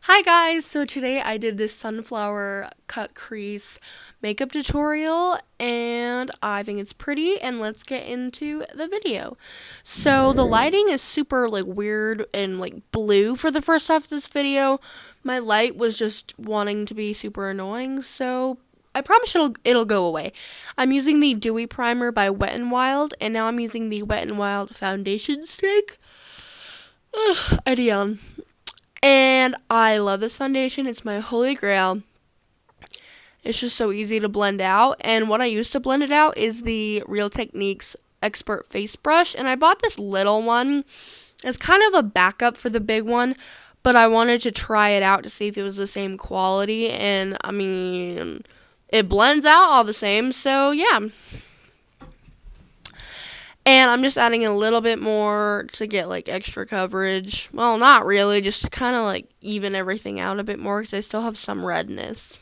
Hi guys, so today I did this sunflower cut crease makeup tutorial and I think it's pretty and let's get into the video. So the lighting is super weird and blue for the first half of this video. My light was just wanting to be super annoying, so I promise it'll go away. I'm using the Dewy Primer by Wet n Wild and now I'm using the Wet n Wild foundation stick. Ideon. And I love this foundation. It's my holy grail. It's just so easy to blend out. And what I use to blend it out is the Real Techniques Expert Face Brush. And I bought this little one. It's kind of a backup for the big one. But I wanted to try it out to see if it was the same quality. And, I mean, it blends out all the same. So, yeah. And I'm just adding a little bit more to get extra coverage. Well, not really, just to kind of even everything out a bit more because I still have some redness.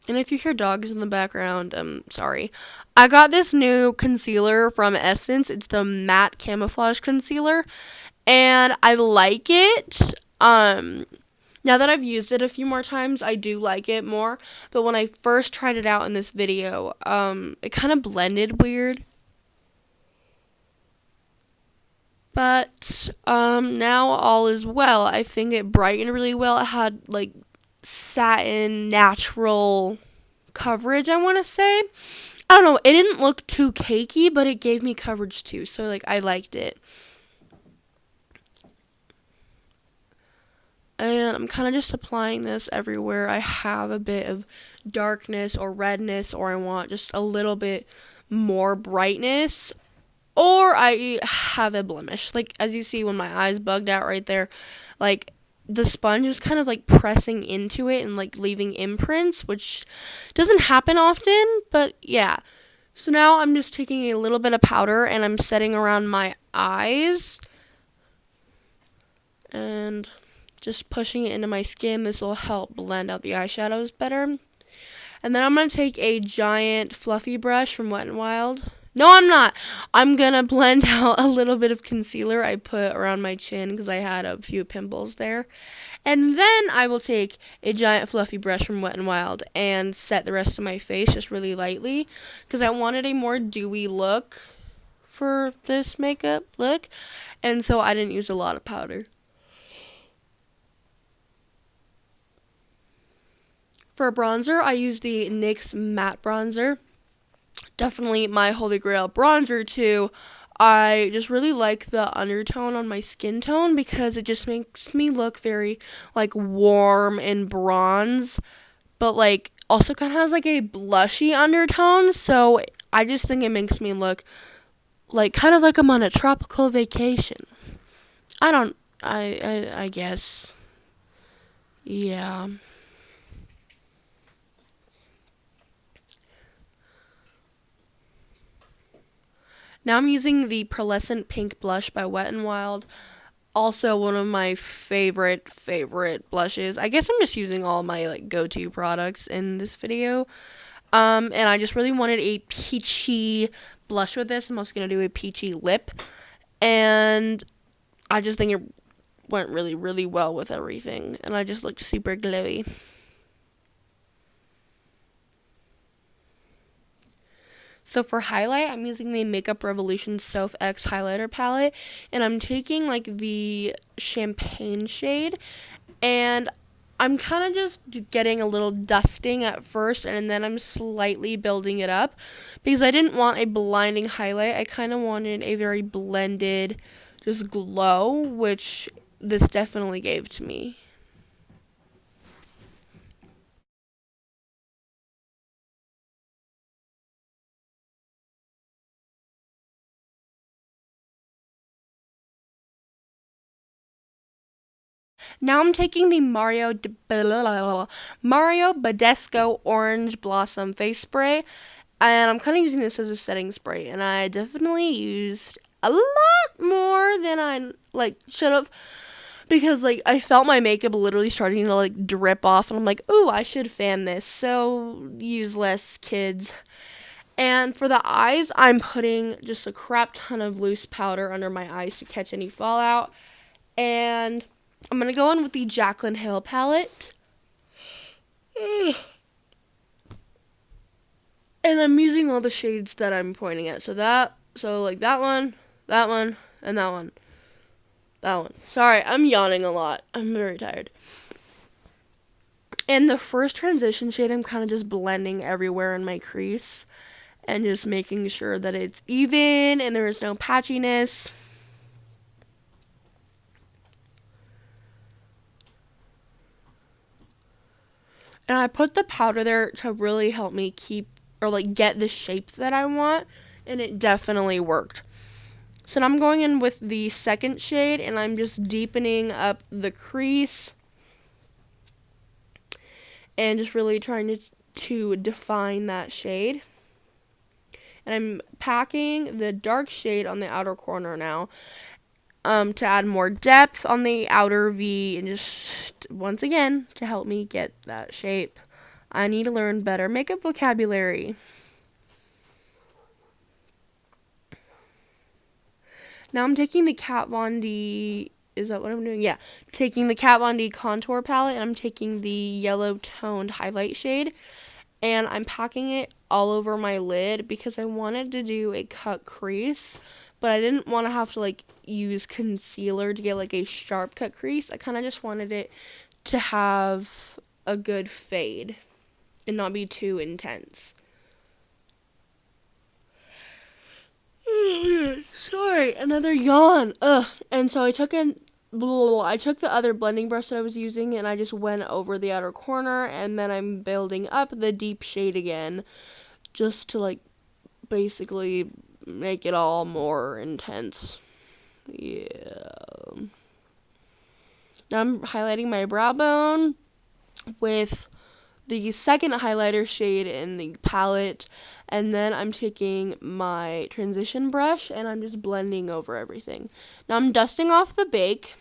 And if you hear dogs in the background, I'm sorry. I got this new concealer from Essence. It's the matte camouflage concealer. And I like it. Now that I've used it a few more times, I do like it more. But when I first tried it out in this video, it kind of blended weird. But now all is well. I think it brightened really well. It had satin natural coverage, I want to say. I don't know. It didn't look too cakey, but it gave me coverage too. So I liked it. And I'm kind of just applying this everywhere I have a bit of darkness or redness, or I want just a little bit more brightness, or I have a blemish. As you see when my eyes bugged out right there, the sponge is kind of pressing into it and leaving imprints, which doesn't happen often, but yeah. So now I'm just taking a little bit of powder and I'm setting around my eyes. And just pushing it into my skin. This will help blend out the eyeshadows better. And then I'm going to take a giant fluffy brush from Wet n Wild. No, I'm not. I'm going to blend out a little bit of concealer I put around my chin because I had a few pimples there. And then I will take a giant fluffy brush from Wet n Wild and set the rest of my face just really lightly because I wanted a more dewy look for this makeup look. And so I didn't use a lot of powder. For bronzer, I use the NYX matte bronzer. Definitely my holy grail bronzer too. I just really like the undertone on my skin tone because it just makes me look very warm and bronze, but also kind of has a blushy undertone. So I just think it makes me look kind of like I'm on a tropical vacation. I guess. Yeah. Now I'm using the Pearlescent Pink Blush by Wet n Wild. Also one of my favorite blushes. I guess I'm just using all my go-to products in this video. And I just really wanted a peachy blush with this. I'm also going to do a peachy lip. And I just think it went really, really well with everything. And I just looked super glowy. So for highlight, I'm using the Makeup Revolution Soph X highlighter palette, and I'm taking the champagne shade, and I'm kind of just getting a little dusting at first, and then I'm slightly building it up, because I didn't want a blinding highlight. I kind of wanted a very blended, just glow, which this definitely gave to me. Now I'm taking the Mario Badescu Orange Blossom Face Spray, and I'm kind of using this as a setting spray, and I definitely used a lot more than I should have, because I felt my makeup literally starting to drip off, and I'm like, ooh, I should fan this. So use less, kids. And for the eyes, I'm putting just a crap ton of loose powder under my eyes to catch any fallout. And I'm going to go in with the Jaclyn Hill palette. And I'm using all the shades that I'm pointing at. So like that one, and that one. That one. Sorry, I'm yawning a lot. I'm very tired. And the first transition shade, I'm kind of just blending everywhere in my crease and just making sure that it's even and there is no patchiness. And I put the powder there to really help me get the shape that I want, and it definitely worked. So now I'm going in with the second shade, and I'm just deepening up the crease and just really trying to define that shade. And I'm packing the dark shade on the outer corner now to add more depth on the outer V, and just, once again, to help me get that shape. I need to learn better makeup vocabulary. Now I'm taking the Kat Von D, is that what I'm doing? Yeah, taking the Kat Von D contour palette, and I'm taking the yellow toned highlight shade, and I'm packing it all over my lid because I wanted to do a cut crease, but I didn't want to have to use concealer to get a sharp cut crease. I kind of just wanted it to have a good fade and not be too intense. Sorry, another yawn. Ugh. And so I took the other blending brush that I was using, and I just went over the outer corner, and then I'm building up the deep shade again, just to basically make it all more intense. Yeah. Now I'm highlighting my brow bone with the second highlighter shade in the palette, and then I'm taking my transition brush and I'm just blending over everything. Now I'm dusting off the bake,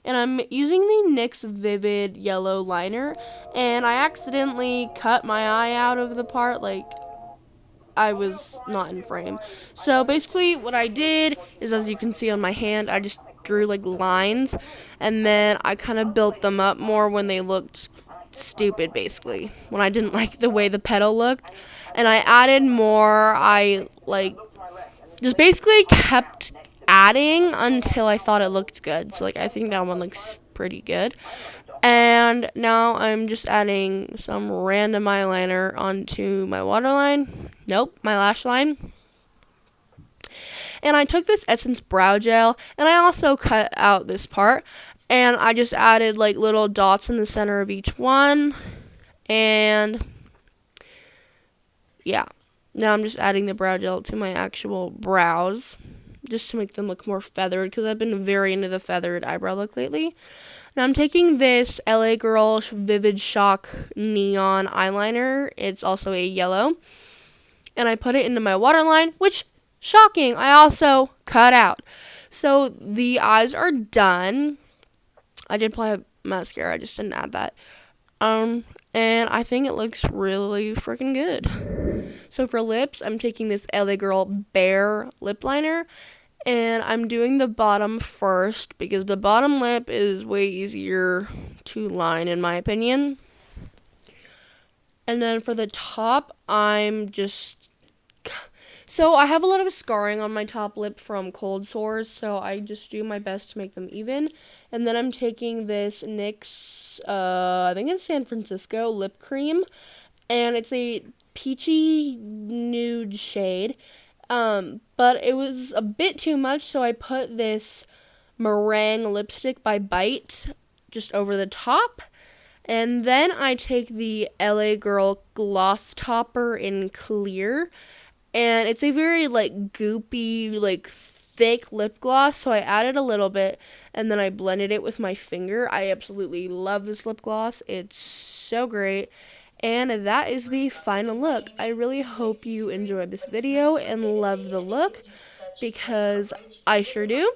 and I'm using the NYX Vivid Yellow Liner, and I accidentally cut my eye out of the part, I was not in frame. So basically what I did is, as you can see on my hand, I just drew lines, and then I kind of built them up more when they looked stupid, basically, when I didn't like the way the petal looked, and I added more. I just basically kept adding until I thought it looked good. So I think that one looks pretty good. And now I'm just adding some random eyeliner onto my waterline. Nope, my lash line. And I took this Essence Brow Gel, and I also cut out this part, and I just added little dots in the center of each one. And yeah, now I'm just adding the brow gel to my actual brows, just to make them look more feathered, because I've been very into the feathered eyebrow look lately. Now I'm taking this LA Girl Vivid Shock Neon eyeliner. It's also a yellow. And I put it into my waterline, which, shocking, I also cut out. So the eyes are done. I did apply mascara, I just didn't add that. And I think it looks really freaking good. So for lips, I'm taking this LA Girl Bare lip liner, and I'm doing the bottom first because the bottom lip is way easier to line, in my opinion. And then for the top, so I have a lot of scarring on my top lip from cold sores, so I just do my best to make them even. And then I'm taking this NYX, I think it's San Francisco lip cream, and it's a peachy nude shade. But it was a bit too much, so I put this meringue lipstick by Bite just over the top. And then I take the LA Girl Gloss Topper in clear, and it's a very goopy, thick lip gloss, so I added a little bit, and then I blended it with my finger. I absolutely love this lip gloss. It's so great. And that is the final look. I really hope you enjoyed this video and love the look, because I sure do.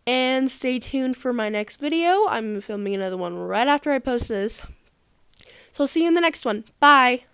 And stay tuned for my next video. I'm filming another one right after I post this. So I'll see you in the next one. Bye.